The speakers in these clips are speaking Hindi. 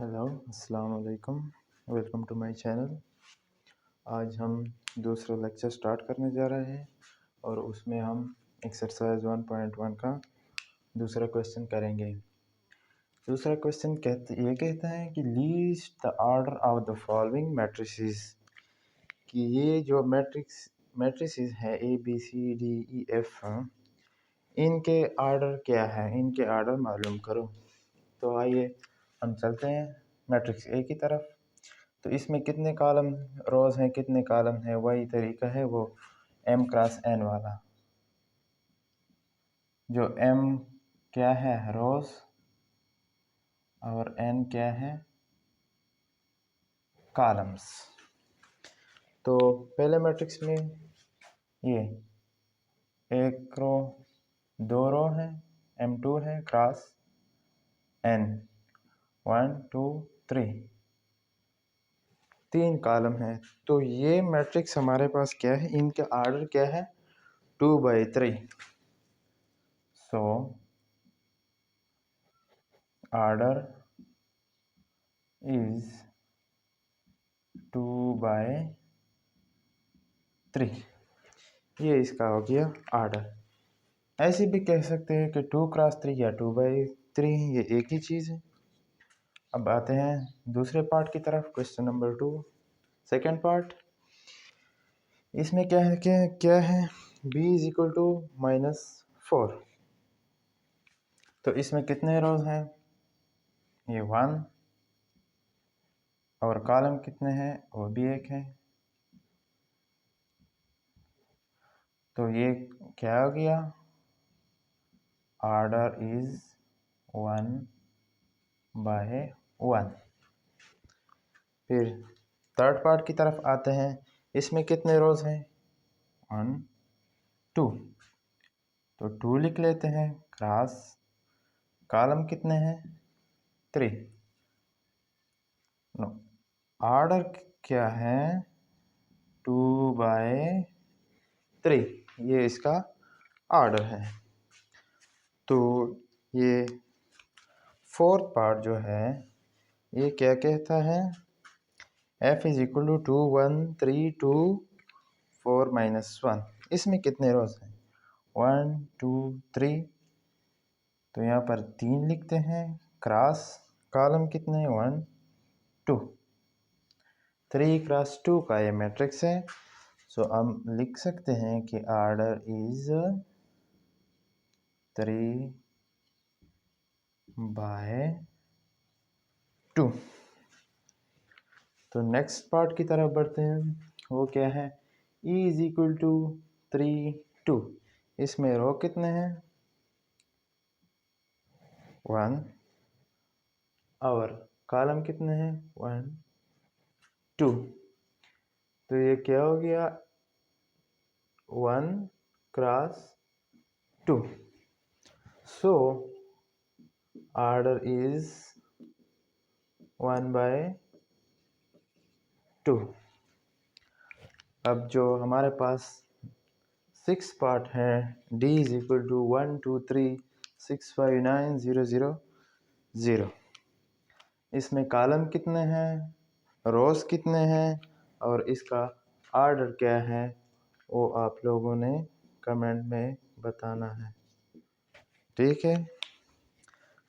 हेलो अस्सलाम वालेकुम। Welcome to my channel. आज हम दूसरा लेक्चर स्टार्ट करने जा रहे हैं और उसमें हम एक्सरसाइज 1.1 का दूसरा क्वेश्चन करेंगे। दूसरा क्वेश्चन ये कहता है कि list the order of the following matrices, कि ये जो मैट्रिसेस है A B C D E F, इनके ऑर्डर क्या है, इनके ऑर्डर मालूम करो। तो आइए हम चलते हैं मैट्रिक्स ए की तरफ। तो इसमें कितने कॉलम रोज हैं, कितने कॉलम हैं, वही तरीका है वो m क्रॉस n वाला। जो m क्या है रोज और n क्या है कॉलम्स। तो पहले मैट्रिक्स में ये एक रो दो रो है, m2 है क्रॉस n, 1 2 3 तीन कॉलम है। तो ये मैट्रिक्स हमारे पास क्या है, इनका ऑर्डर क्या है 2/3। So order is 2/3। ये इसका हो गया ऑर्डर। ऐसे भी कह सकते हैं कि 2x3 या 2/3, ये एक ही चीज़ है। अब आते हैं दूसरे पार्ट की तरफ, क्वेश्चन नंबर 2 सेकेंड पार्ट। इसमें क्या है b इज इक्वल टू -4। तो इसमें कितने रोज हैं, ये 1, और कॉलम कितने हैं वो भी एक है। तो ये क्या हो गया, ऑर्डर इज 1/1। फिर थर्ड पार्ट की तरफ आते हैं। इसमें कितने रोज हैं 1 2, तो 2 लिख लेते हैं क्रॉस, कॉलम कितने हैं 3। ऑर्डर क्या है 2/3, ये इसका ऑर्डर है। तो ये फोर्थ पार्ट जो है ये क्या कहता है, f इज इक्वल टू 2 1 3 2 4 -1। इसमें कितने रोज हैं 1 2 3, तो यहाँ पर 3 लिखते हैं क्रॉस, कॉलम कितने 1 2, 3 क्रॉस 2 का ये मैट्रिक्स है। सो हम लिख सकते हैं कि ऑर्डर इज 3/2। तो नेक्स्ट पार्ट की तरफ बढ़ते हैं। वो क्या है, e इज इक्वल टू 3 2। इसमें रो कितने हैं 1, और कॉलम कितने हैं 1 2। तो ये क्या हो गया 1 क्रॉस 2। So order is 1/2। अब जो हमारे पास 6 पार्ट है, d इज इक्वल टू 1 2 3 6 5 9 0 0 0। इसमें कॉलम कितने हैं, रोज कितने हैं, और इसका ऑर्डर क्या है वो आप लोगों ने कमेंट में बताना है, ठीक है।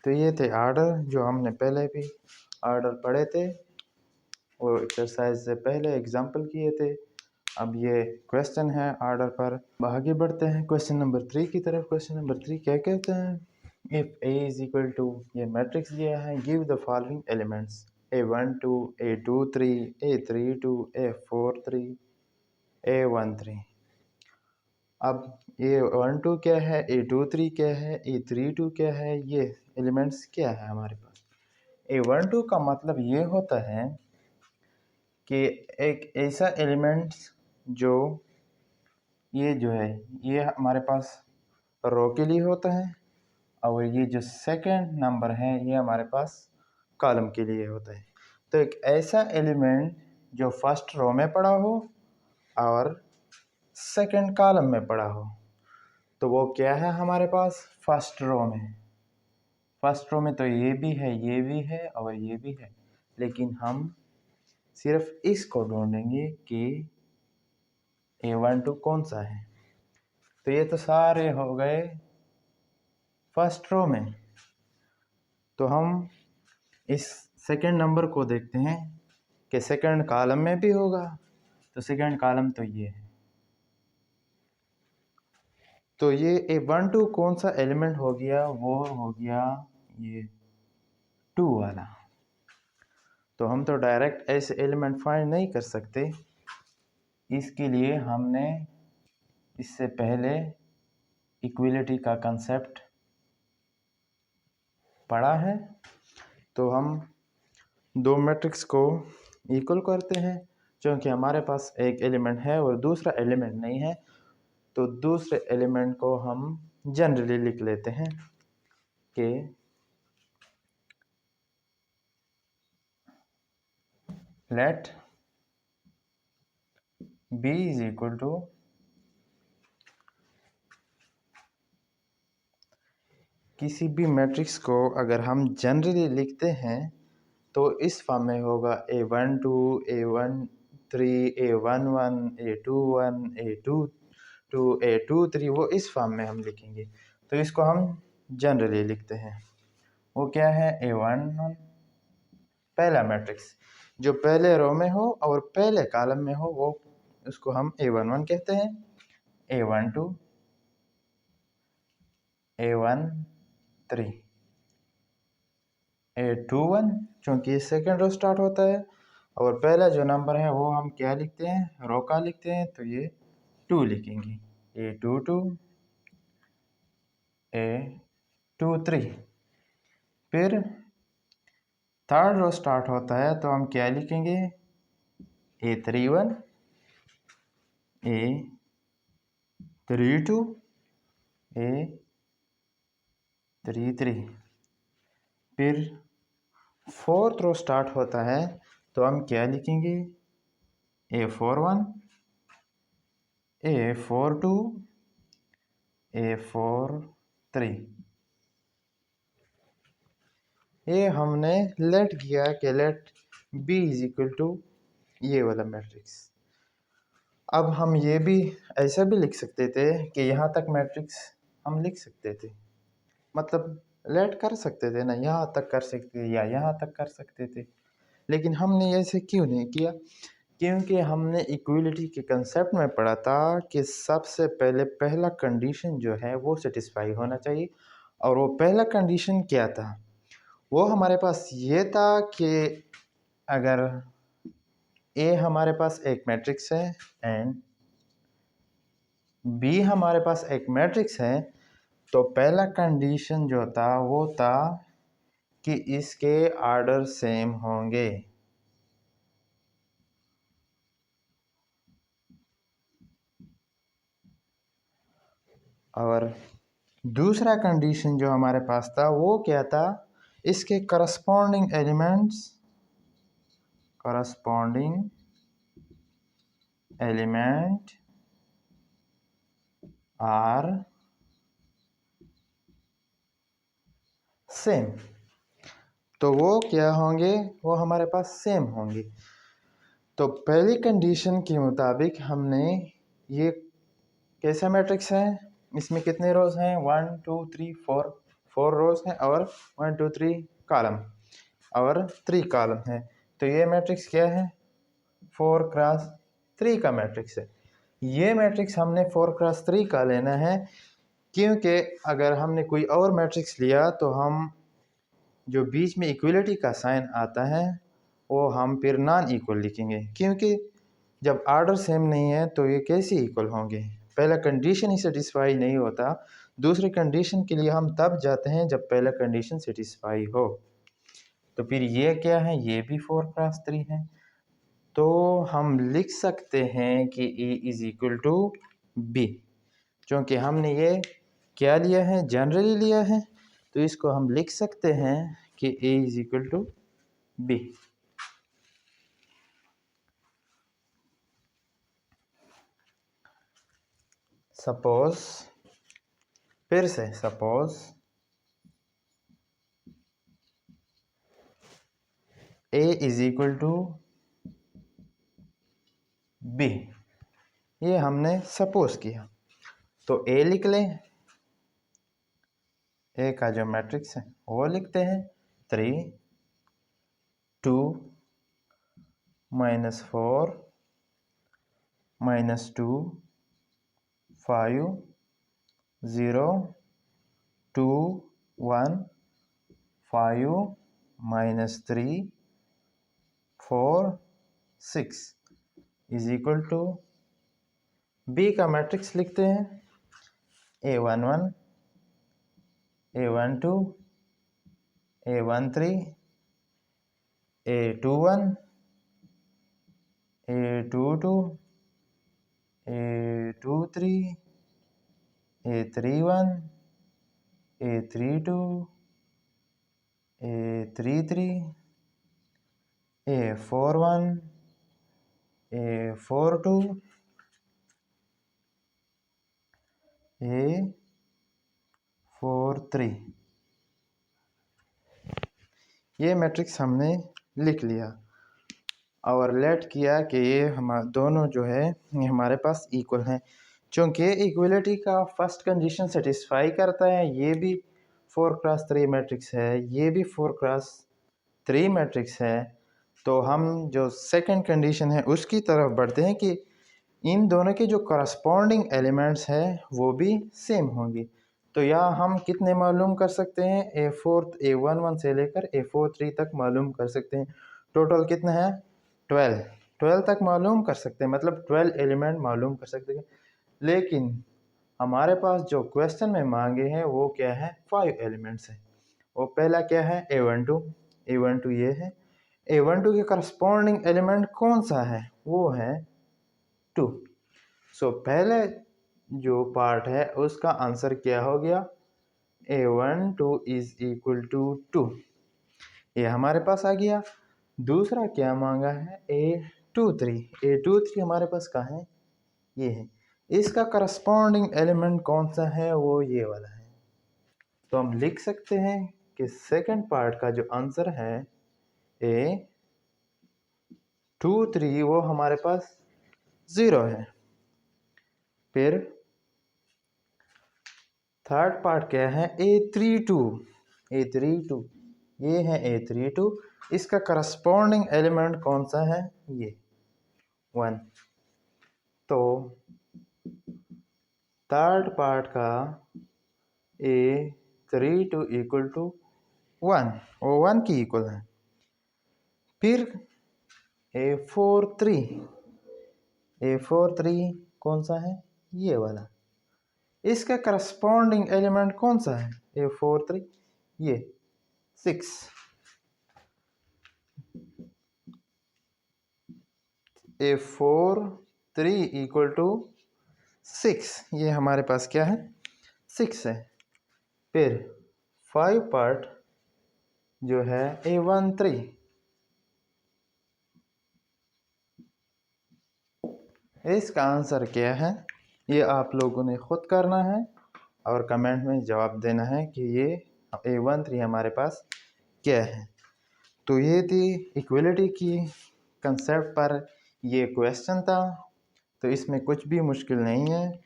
तो ये थे ऑर्डर जो हमने पहले भी ऑर्डर पढ़े थे, वो एक्सरसाइज से पहले एग्जाम्पल किए थे। अब ये क्वेश्चन है ऑर्डर पर। आगे बढ़ते हैं क्वेश्चन नंबर 3 की तरफ। क्वेश्चन नंबर 3 क्या कहते हैं, if a is equal to, ये मैट्रिक्स दिया है, give the following elements a12 a23 a32 a43 a13। अब a12 क्या है, a23 क्या है, a32 क्या है, ये एलिमेंट्स क्या है हमारे पास। a12 का मतलब ये होता है कि एक ऐसा एलिमेंट जो ये जो है ये हमारे पास रो के लिए होता है, और ये जो सेकंड नंबर है ये हमारे पास कॉलम के लिए होता है। तो एक ऐसा एलिमेंट जो फर्स्ट रो में पड़ा हो और सेकंड कॉलम में पड़ा हो, तो वो क्या है हमारे पास फर्स्ट रो में। फर्स्ट रो में तो ये भी है, ये भी है और ये भी है, लेकिन हम सिर्फ इसको ढूंढेंगे कि A12 कौन सा है। तो ये तो सारे हो गए फर्स्ट रो में। तो हम इस सेकंड नंबर को देखते हैं कि सेकंड कॉलम में भी होगा। तो सेकंड कॉलम तो ये है। तो ये A12 कौन सा एलिमेंट हो गया, वो हो गया ये 2 वाला। तो हम तो डायरेक्ट ऐसे एलिमेंट फाइंड नहीं कर सकते, इसके लिए हमने इससे पहले इक्विलिटी का कंसेप्ट पढ़ा है। तो हम दो मैट्रिक्स को इक्वल करते हैं, क्योंकि हमारे पास एक एलिमेंट है और दूसरा एलिमेंट नहीं है। तो दूसरे एलिमेंट को हम जनरली लिख लेते हैं कि let B is equal to किसी भी मैट्रिक्स को अगर हम जनरली लिखते हैं तो इस फॉर्म में होगा A12, A13, A11, A21, A22, A23, वो इस फॉर्म में हम लिखेंगे। तो इसको हम जनरली लिखते हैं। वो क्या है, A11 पहला मैट्रिक्स जो पहले रो में हो और पहले कॉलम में हो, वो उसको हम A11 कहते हैं। A12, A13, A21 क्योंकि ये सेकेंड रो स्टार्ट होता है, और पहला जो नंबर है वो हम क्या लिखते हैं, रो का लिखते हैं, तो ये 2 लिखेंगे। A22, A23। फिर थर्ड रो स्टार्ट होता है तो हम क्या लिखेंगे, A31, A32, A33। फिर फोर्थ रो स्टार्ट होता है तो हम क्या लिखेंगे, A41, A42, A43। ये हमने लेट किया कि let B is equal to ये वाला मैट्रिक्स। अब हम ये भी ऐसा भी लिख सकते थे कि यहाँ तक मैट्रिक्स हम लिख सकते थे, मतलब लेट कर सकते थे ना, यहाँ तक कर सकते थे या यहाँ तक कर सकते थे। लेकिन हमने ऐसे क्यों नहीं किया, क्योंकि हमने इक्विलिटी के कंसेप्ट में पढ़ा था कि सबसे पहले पहला कंडीशन जो है वो सेटिस्फाई होना चाहिए। और वो पहला कंडीशन क्या था, वो हमारे पास ये था कि अगर ए हमारे पास एक मैट्रिक्स है एंड बी हमारे पास एक मैट्रिक्स है, तो पहला कंडीशन जो था वो था कि इसके ऑर्डर सेम होंगे। और दूसरा कंडीशन जो हमारे पास था वो क्या था, इसके करस्पॉन्डिंग एलिमेंट आर सेम। तो वो क्या होंगे, वो हमारे पास सेम होंगे। तो पहली कंडीशन के मुताबिक हमने ये कैसा मैट्रिक्स है, इसमें कितने रोज हैं, 1 2 3 4 रोज हैं और 1 2 3 कॉलम और 3 कॉलम है। तो ये मैट्रिक्स क्या है, 4x3 का मैट्रिक्स है। ये मैट्रिक्स हमने 4x3 का लेना है, क्योंकि अगर हमने कोई और मैट्रिक्स लिया तो हम जो बीच में इक्वलिटी का साइन आता है वो हम फिर नॉन इक्वल लिखेंगे, क्योंकि जब ऑर्डर सेम नहीं है तो ये कैसे इक्वल होंगे। पहला कंडीशन ही सेटिस्फाई नहीं होता, दूसरी कंडीशन के लिए हम तब जाते हैं जब पहला कंडीशन सेटिस्फाई हो। तो फिर ये क्या है, ये भी 4x3 है। तो हम लिख सकते हैं कि A is equal to B, क्योंकि हमने ये क्या लिया है, जनरली लिया है। तो इसको हम लिख सकते हैं कि A is equal to B. Suppose, फिर से suppose A is equal to B, ये हमने सपोज किया। तो A लिख लें, A का जो मैट्रिक्स है वो लिखते हैं 3 2 -4 -2 5 0 2 1 5 -3 4 6 इज इक्वल टू B का मैट्रिक्स लिखते हैं A11 A12 A13 A21 A22 A23 A31 A32 A33 A41 A42 A43। ये मैट्रिक्स हमने लिख लिया और लेट किया कि ये हम दोनों जो है ये हमारे पास इक्वल हैं। चूँकि इक्वलिटी का फर्स्ट कंडीशन सेटिस्फाई करता है, ये भी 4x3 मैट्रिक्स है, ये भी 4x3 मैट्रिक्स है, तो हम जो सेकंड कंडीशन है उसकी तरफ बढ़ते हैं कि इन दोनों के जो करस्पॉन्डिंग एलिमेंट्स हैं वो भी सेम होंगी। तो यहाँ हम कितने मालूम कर सकते हैं, A11 से लेकर A43 तक मालूम कर सकते हैं। टोटल कितना है 12 तक मालूम कर सकते हैं, मतलब 12 एलिमेंट मालूम कर सकते हैं। लेकिन हमारे पास जो क्वेश्चन में मांगे हैं वो क्या है, 5 एलिमेंट्स है। वो पहला क्या है A12 ये है। A12 के करस्पॉन्डिंग एलिमेंट कौन सा है, वो है 2। सो पहले जो पार्ट है उसका आंसर क्या हो गया, A12 इज इक्वल टू 2, ये हमारे पास आ गया। दूसरा क्या मांगा है A23 हमारे पास कहाँ है, ये है। इसका करस्पॉन्डिंग एलिमेंट कौन सा है, वो ये वाला है। तो हम लिख सकते हैं कि सेकंड पार्ट का जो आंसर है A23 वो हमारे पास 0 है। फिर थर्ड पार्ट क्या है A32 ये है A32, इसका करस्पॉन्डिंग एलिमेंट कौन सा है, ये 1। तो थर्ड पार्ट का A32 इक्वल टू 1, वो 1 की इक्वल है। फिर A43 कौन सा है, ये वाला। इसका करस्पॉन्डिंग एलिमेंट कौन सा है A43, ये 6। A43 इक्वल टू 6, ये हमारे पास क्या है 6 है। फिर 5 पार्ट जो है A13, इसका आंसर क्या है, ये आप लोगों ने खुद करना है और कमेंट में जवाब देना है कि ये A13 हमारे पास क्या है। तो ये थी इक्वलिटी की कंसेप्ट पर ये क्वेश्चन था। तो इसमें कुछ भी मुश्किल नहीं है,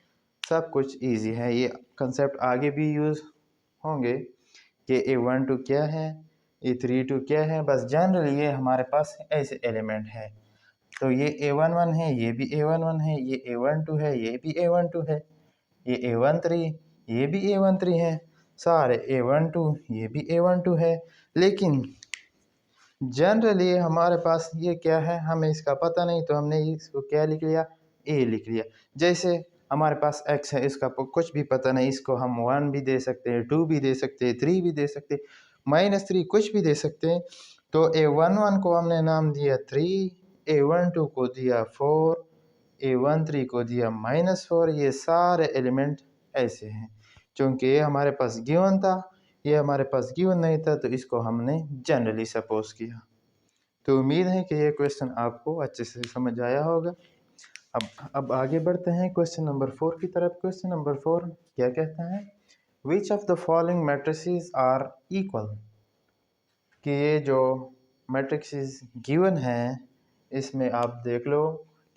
सब कुछ इजी है। ये कंसेप्ट आगे भी यूज़ होंगे कि A12 क्या है, A32 क्या है। बस जनरली ये हमारे पास ऐसे एलिमेंट है। तो ये A11 है, ये भी A11 है, ये A12 है, ये भी A12 है, ये A13, ये भी A13 है, सारे A12, ये भी A12 है। लेकिन जनरली हमारे पास ये क्या है, हमें इसका पता नहीं, तो हमने इसको क्या लिख लिया, A लिख लिया। जैसे हमारे पास x है, इसका कुछ भी पता नहीं, इसको हम 1 भी दे सकते हैं, 2 भी दे सकते हैं, 3 भी दे सकते हैं, -3 कुछ भी दे सकते हैं। तो A11 को हमने नाम दिया 3, A12 को दिया 4, A13 को दिया -4। ये सारे एलिमेंट ऐसे हैं, क्योंकि ये हमारे पास गिवन था, ये हमारे पास गिवन नहीं था, तो इसको हमने जनरली सपोज किया। तो उम्मीद है कि ये क्वेश्चन आपको अच्छे से समझ आया होगा। अब आगे बढ़ते हैं क्वेश्चन नंबर 4 की तरफ। क्वेश्चन नंबर 4 क्या कहता है, which of the following matrices are equal, कि ये जो मैट्रिक्स गिवन है, इसमें आप देख लो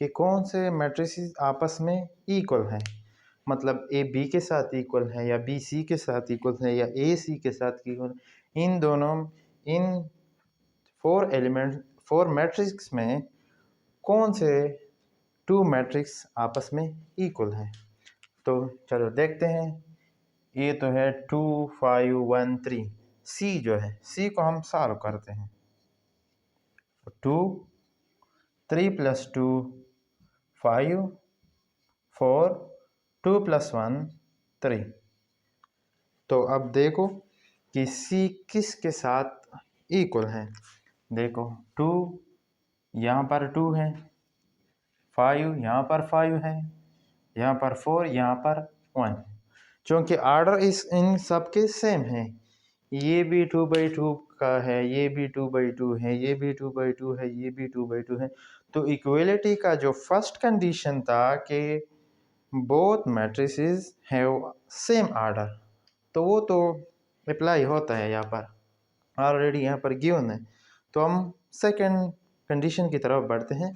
कि कौन से मैट्रिक्स आपस में इक्वल हैं। मतलब ए बी के साथ इक्वल है या बी सी के साथ इक्वल है या ए सी के साथ इक्वल। इन दोनों इन फोर मैट्रिक्स में कौन से टू मैट्रिक्स आपस में इक्वल हैं। तो चलो देखते हैं। ये तो है 2 5 1 3। सी जो है, सी को हम सॉल्व करते हैं। 2 3 + 2 5 4 2 + 1 3। तो अब देखो कि सी किसके साथ इक्वल है। देखो 2 यहाँ पर 2 है, 5 यहाँ पर 5 है, यहाँ पर 4, यहाँ पर 1। क्योंकि आर्डर इन सब के सेम है। ये भी 2/2 का है, ये भी 2/2 है, ये भी 2/2 है, ये भी 2/2 है। तो इक्वलिटी का जो फर्स्ट कंडीशन था कि both matrices have same order, तो वो तो अप्लाई होता है यहाँ पर, ऑलरेडी यहाँ पर गिवन है। तो हम सेकंड कंडीशन की तरफ बढ़ते हैं,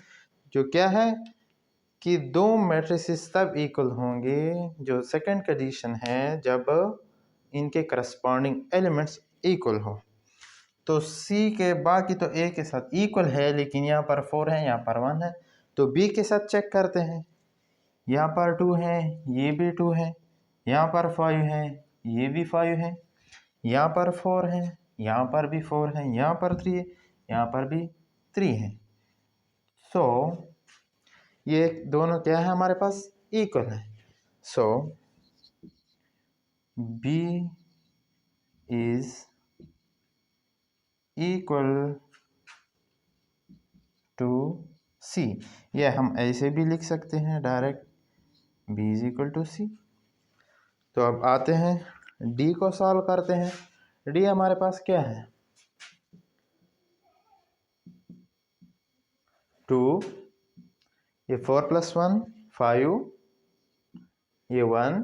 जो क्या है कि दो मैट्रिसेस तब इक्वल होंगे, जो सेकंड कंडीशन है, जब इनके करस्पॉन्डिंग एलिमेंट्स इक्वल हो। तो सी के बाकी तो ए के साथ इक्वल है, लेकिन यहाँ पर 4 है, यहाँ पर 1 है। तो बी के साथ चेक करते हैं। यहाँ पर 2 है, ये भी 2 है, यहाँ पर 5 है, ये भी 5 है, यहाँ पर 4 है, यहाँ पर भी 4 है, यहाँ पर 3 है, यहाँ पर भी 3 है। सो ये दोनों क्या है हमारे पास, इक्वल है। So B is equal to C। ये हम ऐसे भी लिख सकते हैं direct, B is equal to C। तो अब आते हैं D को सॉल्व करते हैं। D हमारे पास क्या है, 2, ये 4 + 1 5, ये 1,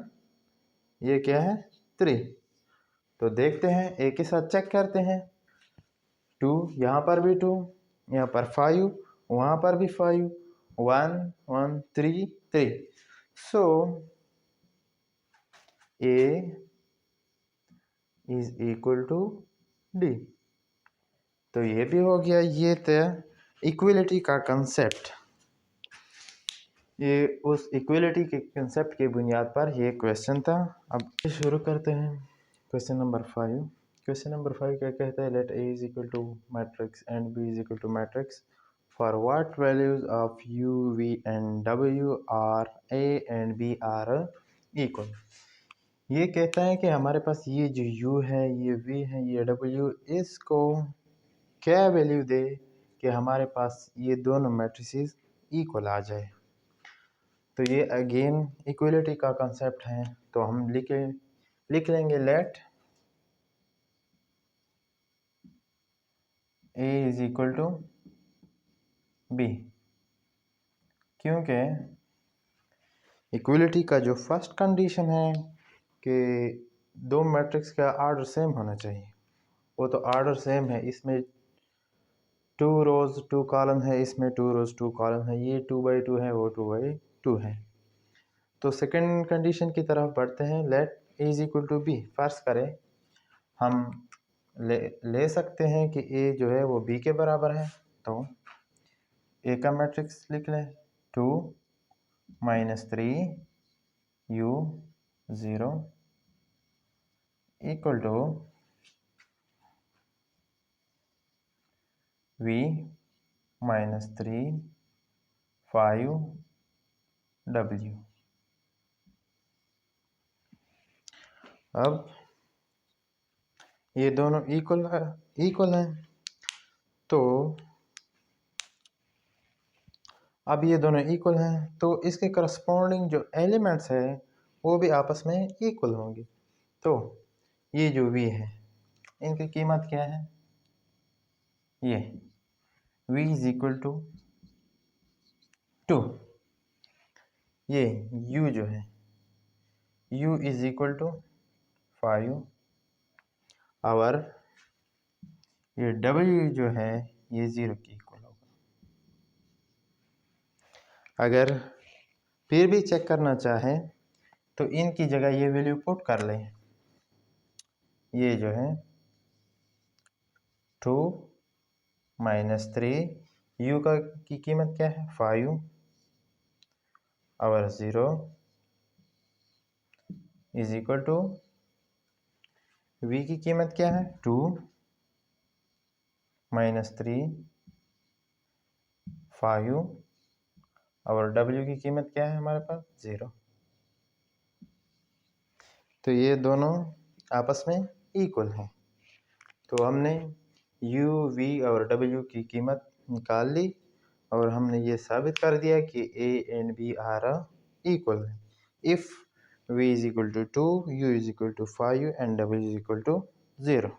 ये क्या है 3। तो देखते हैं, एक के साथ चेक करते हैं। 2, यहाँ पर भी 2, यहाँ पर 5, वहाँ पर भी 5, 1 1 3 3। So A is equal to D। तो ये भी हो गया। ये था इक्वलिटी का कंसेप्ट। ये उस इक्वलिटी के कंसेप्ट की बुनियाद पर ये क्वेश्चन था। अब शुरू करते हैं क्वेश्चन नंबर 5। क्वेश्चन नंबर 5 क्या कहता है, let A is equal to matrix and B is equal to matrix for what values of U V and W are A and B are equal. ये कहता है कि हमारे पास ये जो U है, ये V है, ये W, इसको क्या वैल्यू दे कि हमारे पास ये दोनों मैट्रिसेस इक्वल आ जाए। तो ये अगेन इक्वलिटी का कंसेप्ट है। तो हम लिख लेंगे let A is equal to B, क्योंकि इक्वलिटी का जो फर्स्ट कंडीशन है कि दो मैट्रिक्स का आर्डर सेम होना चाहिए, वो तो आर्डर सेम है। इसमें 2 रोज 2 कॉलम है, इसमें 2 रोज 2 कॉलम है, ये 2/2 है, वो 2/2 है। तो सेकंड कंडीशन की तरफ बढ़ते हैं, let A is equal to B। फर्ज करें हम ले सकते हैं कि A जो है वो B के बराबर है। तो A का मैट्रिक्स लिख लें, 2 - 3 U 0 equal to V - 3 5 W। अब ये दोनों इक्वल हैं। तो अब ये दोनों इक्वल हैं, तो इसके करस्पॉन्डिंग जो एलिमेंट्स है वो भी आपस में इक्वल होंगे। तो ये जो V है, इनकी कीमत क्या है, ये V इज इक्वल टू 2। ये U जो है, U इज इक्वल टू 5 और ये W जो है ये 0 के इक्वल होगा। अगर फिर भी चेक करना चाहें तो इनकी जगह ये वैल्यू पुट कर लें। ये जो है 2 - 3 u की कीमत क्या है 5 और 0 इज इक्वल टू v की कीमत क्या है 2 - 3 5 और w की कीमत क्या है हमारे पास 0। तो ये दोनों आपस में इक्वल हैं। तो हमने u, v और w की कीमत निकाल ली और हमने ये साबित कर दिया कि a and b are equal है if v is equal to 2, u is equal to 5 and w is equal to 0।